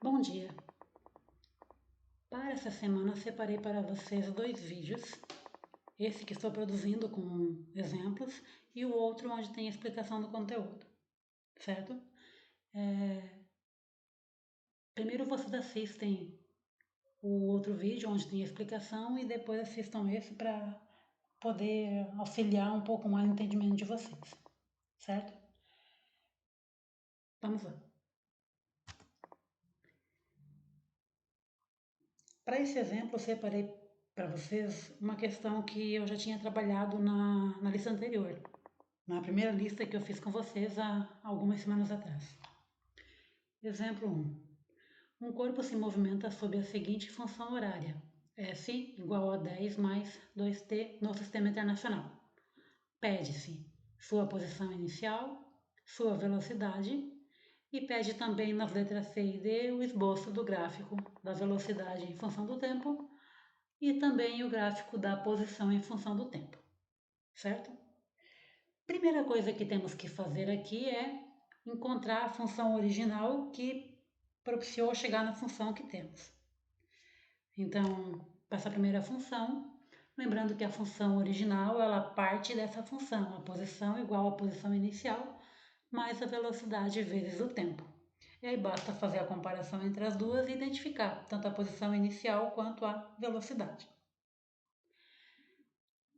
Bom dia! Para essa semana separei para vocês dois vídeos, esse que estou produzindo com exemplos e o outro onde tem a explicação do conteúdo, certo? Primeiro vocês assistem o outro vídeo onde tem a explicação e depois assistam esse para poder auxiliar um pouco mais no entendimento de vocês, certo? Vamos lá! Para esse exemplo, eu separei para vocês uma questão que eu já tinha trabalhado na lista anterior, na primeira lista que eu fiz com vocês há algumas semanas atrás. Exemplo 1. Um corpo se movimenta sob a seguinte função horária: S igual a 10 mais 2t no Sistema Internacional. Pede-se sua posição inicial, sua velocidade e pede também nas letras C e D o esboço do gráfico da velocidade em função do tempo e também o gráfico da posição em função do tempo, certo? Primeira coisa que temos que fazer aqui é encontrar a função original que propiciou chegar na função que temos. Então, para essa primeira função, lembrando que a função original ela parte dessa função, a posição igual à posição inicial, mais a velocidade vezes o tempo. E aí basta fazer a comparação entre as duas e identificar tanto a posição inicial quanto a velocidade.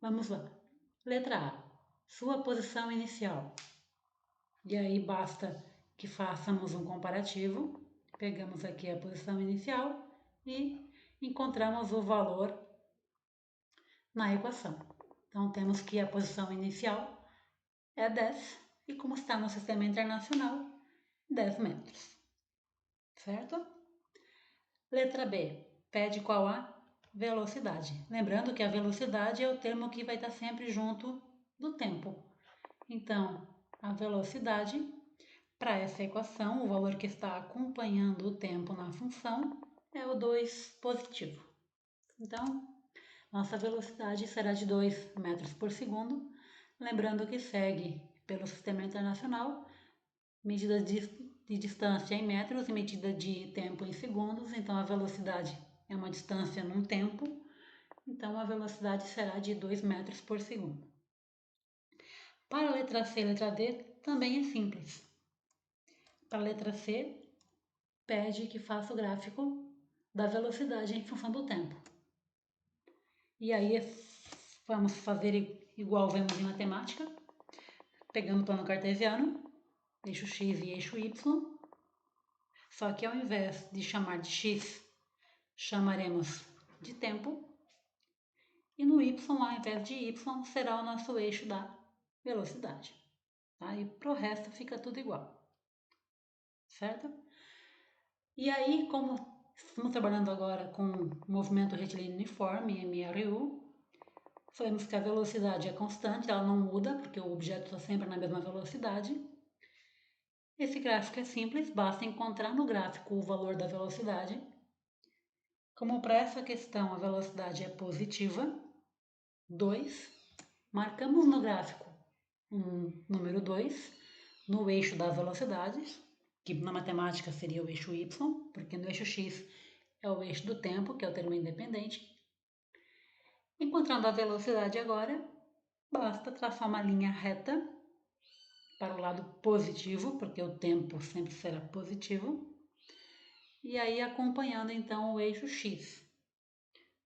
Vamos lá. Letra A. Sua posição inicial. E aí basta que façamos um comparativo. Pegamos aqui a posição inicial e encontramos o valor na equação. Então temos que a posição inicial é 10 e como está no Sistema Internacional, 10 metros. Certo? Letra B. Pede qual a velocidade. Lembrando que a velocidade é o termo que vai estar sempre junto do tempo. Então, a velocidade, para essa equação, o valor que está acompanhando o tempo na função é o 2 positivo. Então, nossa velocidade será de 2 metros por segundo. Lembrando que segue pelo Sistema Internacional, medida de distância em metros e medida de tempo em segundos. Então, a velocidade é uma distância num tempo. Então, a velocidade será de 2 metros por segundo. Para a letra C e letra D, também é simples. Para a letra C, pede que faça o gráfico da velocidade em função do tempo. E aí, vamos fazer igual vemos em matemática, pegando o plano cartesiano, eixo x e eixo y. Só que ao invés de chamar de x, chamaremos de tempo. E no y, ao invés de y, será o nosso eixo da velocidade. Tá? E para o resto fica tudo igual. Certo? E aí, como estamos trabalhando agora com movimento retilíneo uniforme, MRU, sabemos que a velocidade é constante, ela não muda, porque o objeto está sempre na mesma velocidade. Esse gráfico é simples, basta encontrar no gráfico o valor da velocidade. Como para essa questão a velocidade é positiva, 2, marcamos no gráfico um número 2 no eixo das velocidades, que na matemática seria o eixo y, porque no eixo x é o eixo do tempo, que é o termo independente. Encontrando a velocidade agora, basta traçar uma linha reta para o lado positivo, porque o tempo sempre será positivo, e aí acompanhando então o eixo x.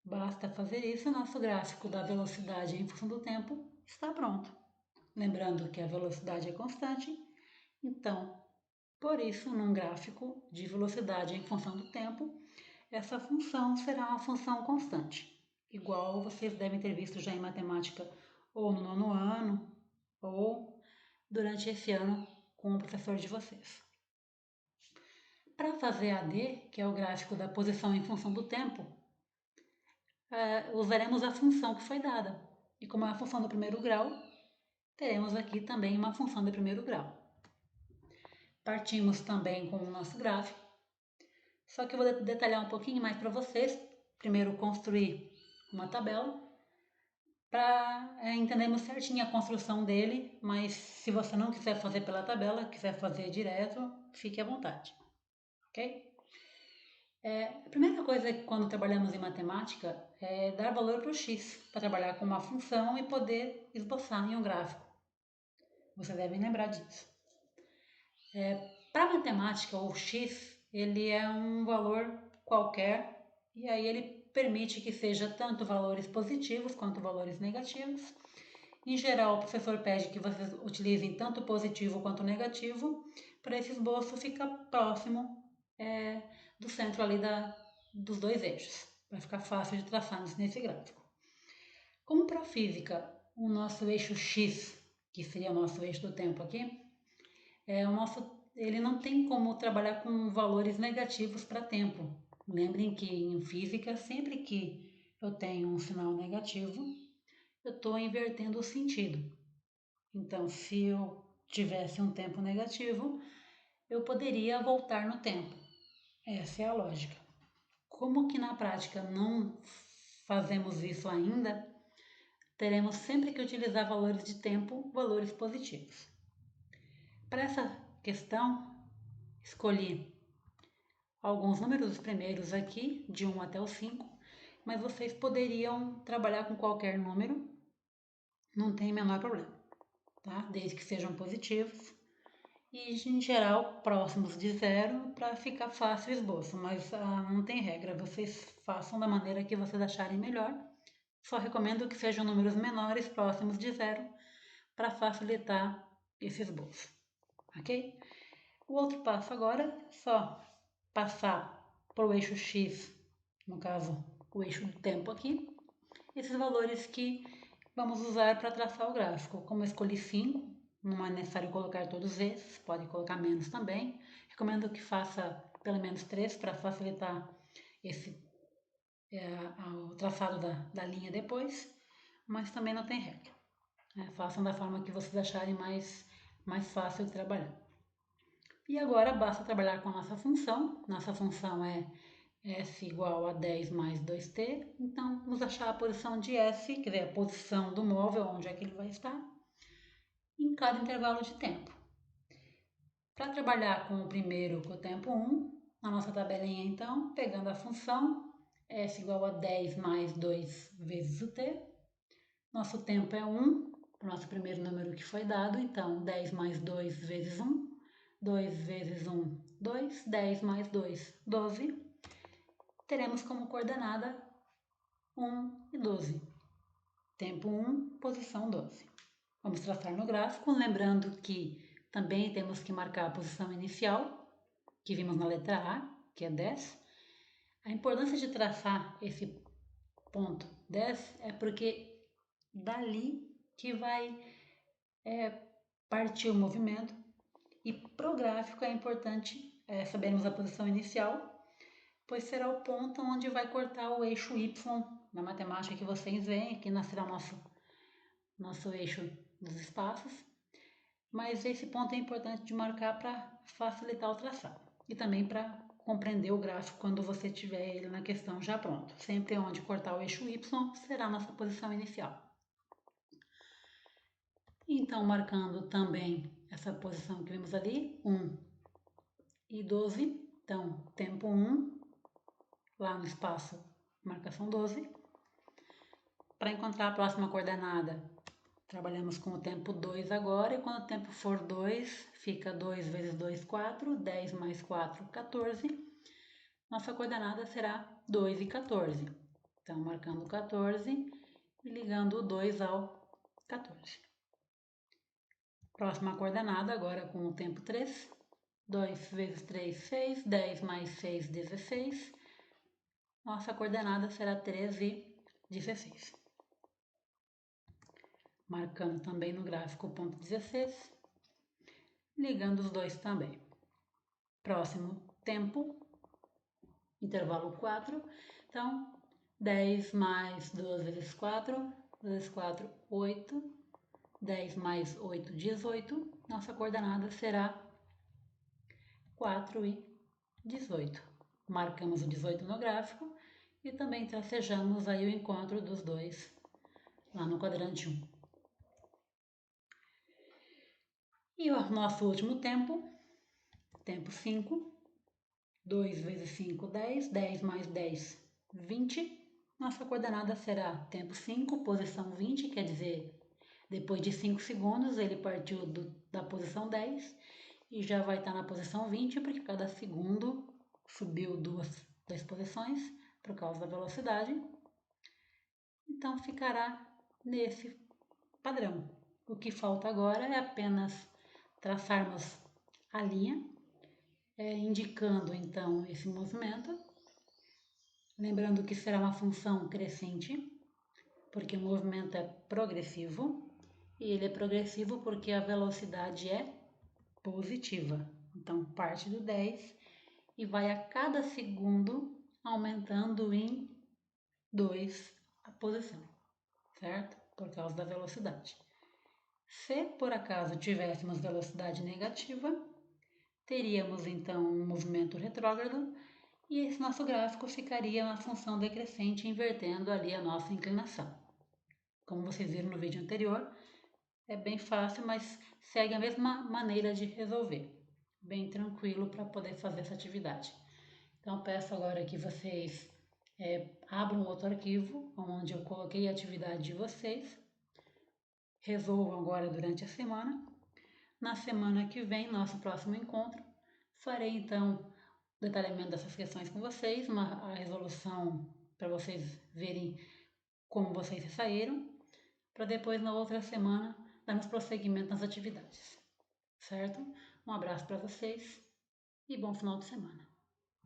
Basta fazer isso, nosso gráfico da velocidade em função do tempo está pronto. Lembrando que a velocidade é constante, então, por isso, num gráfico de velocidade em função do tempo, essa função será uma função constante, igual vocês devem ter visto já em matemática ou no nono ano, ou durante esse ano com o professor de vocês. Para fazer AD, que é o gráfico da posição em função do tempo, usaremos a função que foi dada. E como é a função do primeiro grau, teremos aqui também uma função de primeiro grau. Partimos também com o nosso gráfico, só que eu vou detalhar um pouquinho mais para vocês. Primeiro construir uma tabela, para entendermos certinho a construção dele, mas se você não quiser fazer pela tabela, quiser fazer direto, fique à vontade, ok? A primeira coisa que quando trabalhamos em matemática é dar valor para o x, para trabalhar com uma função e poder esboçar em um gráfico. Vocês devem lembrar disso. Para matemática, o x ele é um valor qualquer e aí ele permite que seja tanto valores positivos quanto valores negativos. Em geral, o professor pede que vocês utilizem tanto positivo quanto negativo para esse esboço ficar próximo do centro ali dos dois eixos, para ficar fácil de traçar nesse gráfico. Como para a física, o nosso eixo x, que seria o nosso eixo do tempo aqui, ele não tem como trabalhar com valores negativos para tempo. Lembrem que em física, sempre que eu tenho um sinal negativo, eu estou invertendo o sentido. Então, se eu tivesse um tempo negativo, eu poderia voltar no tempo. Essa é a lógica. Como que na prática não fazemos isso ainda, teremos sempre que utilizar valores de tempo, valores positivos. Para essa questão, escolhi alguns números primeiros aqui, de 1 até o 5, mas vocês poderiam trabalhar com qualquer número, não tem o menor problema, tá? Desde que sejam positivos e, em geral, próximos de zero para ficar fácil o esboço, mas não tem regra, vocês façam da maneira que vocês acharem melhor. Só recomendo que sejam números menores, próximos de zero, para facilitar esse esboço, ok? O outro passo agora é só passar para o eixo x, no caso o eixo do tempo aqui, esses valores que vamos usar para traçar o gráfico. Como eu escolhi 5, não é necessário colocar todos esses, pode colocar menos também. Recomendo que faça pelo menos 3 para facilitar o traçado da linha depois, mas também não tem regra. Façam da forma que vocês acharem mais fácil de trabalhar. E agora basta trabalhar com a nossa função. Nossa função é S igual a 10 mais 2t. Então, vamos achar a posição de S, quer dizer, a posição do móvel, onde é que ele vai estar, em cada intervalo de tempo. Para trabalhar com o primeiro, com o tempo 1, na nossa tabelinha, então, pegando a função, S igual a 10 mais 2 vezes o t. Nosso tempo é 1, o nosso primeiro número que foi dado, então 10 mais 2 vezes 1, 2 vezes 1, 2, 10 mais 2, 12. Teremos como coordenada 1 e 12. Tempo 1, posição 12. Vamos traçar no gráfico, lembrando que também temos que marcar a posição inicial, que vimos na letra A, que é 10. A importância de traçar esse ponto 10 é porque dali que vai partir o movimento, e para o gráfico é importante sabermos a posição inicial, pois será o ponto onde vai cortar o eixo Y na matemática que vocês veem, aqui será o nosso eixo dos espaços, mas esse ponto é importante de marcar para facilitar o traçado e também para compreender o gráfico quando você tiver ele na questão já pronto. Sempre onde cortar o eixo Y será a nossa posição inicial. Então, marcando também essa posição que vimos ali, 1 e 12, então tempo 1, lá no espaço marcação 12. Para encontrar a próxima coordenada, trabalhamos com o tempo 2 agora, e quando o tempo for 2, fica 2 vezes 2, 4, 10 mais 4, 14. Nossa coordenada será 2 e 14. Então, marcando 14 e ligando o 2 ao 14. Próxima coordenada, agora com o tempo 3. 2 vezes 3, 6. 10 mais 6, 16. Nossa coordenada será 13 e 16. Marcando também no gráfico o ponto 16. Ligando os dois também. Próximo tempo, intervalo 4. Então, 10 mais 2 vezes 4. 2 vezes 4, 8. 10 mais 8, 18. Nossa coordenada será 4 e 18. Marcamos o 18 no gráfico e também tracejamos aí o encontro dos dois lá no quadrante 1. E o nosso último tempo, tempo 5, 2 vezes 5, 10. 10 mais 10, 20. Nossa coordenada será tempo 5, posição 20, quer dizer, depois de 5 segundos ele partiu da posição 10 e já vai estar na posição 20, porque cada segundo subiu duas posições por causa da velocidade. Então ficará nesse padrão. O que falta agora é apenas traçarmos a linha, indicando então esse movimento. Lembrando que será uma função crescente, porque o movimento é progressivo, e ele é progressivo porque a velocidade é positiva. Então parte do 10 e vai a cada segundo aumentando em 2 a posição, certo? Por causa da velocidade. Se por acaso tivéssemos velocidade negativa, teríamos então um movimento retrógrado e esse nosso gráfico ficaria na função decrescente, invertendo ali a nossa inclinação. Como vocês viram no vídeo anterior, é bem fácil, mas segue a mesma maneira de resolver. Bem tranquilo para poder fazer essa atividade. Então peço agora que vocês abram outro arquivo onde eu coloquei a atividade de vocês. Resolvam agora durante a semana. Na semana que vem, nosso próximo encontro, farei então o detalhamento dessas questões com vocês, a resolução para vocês verem como vocês se saíram, para depois na outra semana darmos prosseguimento nas atividades, certo? Um abraço para vocês e bom final de semana.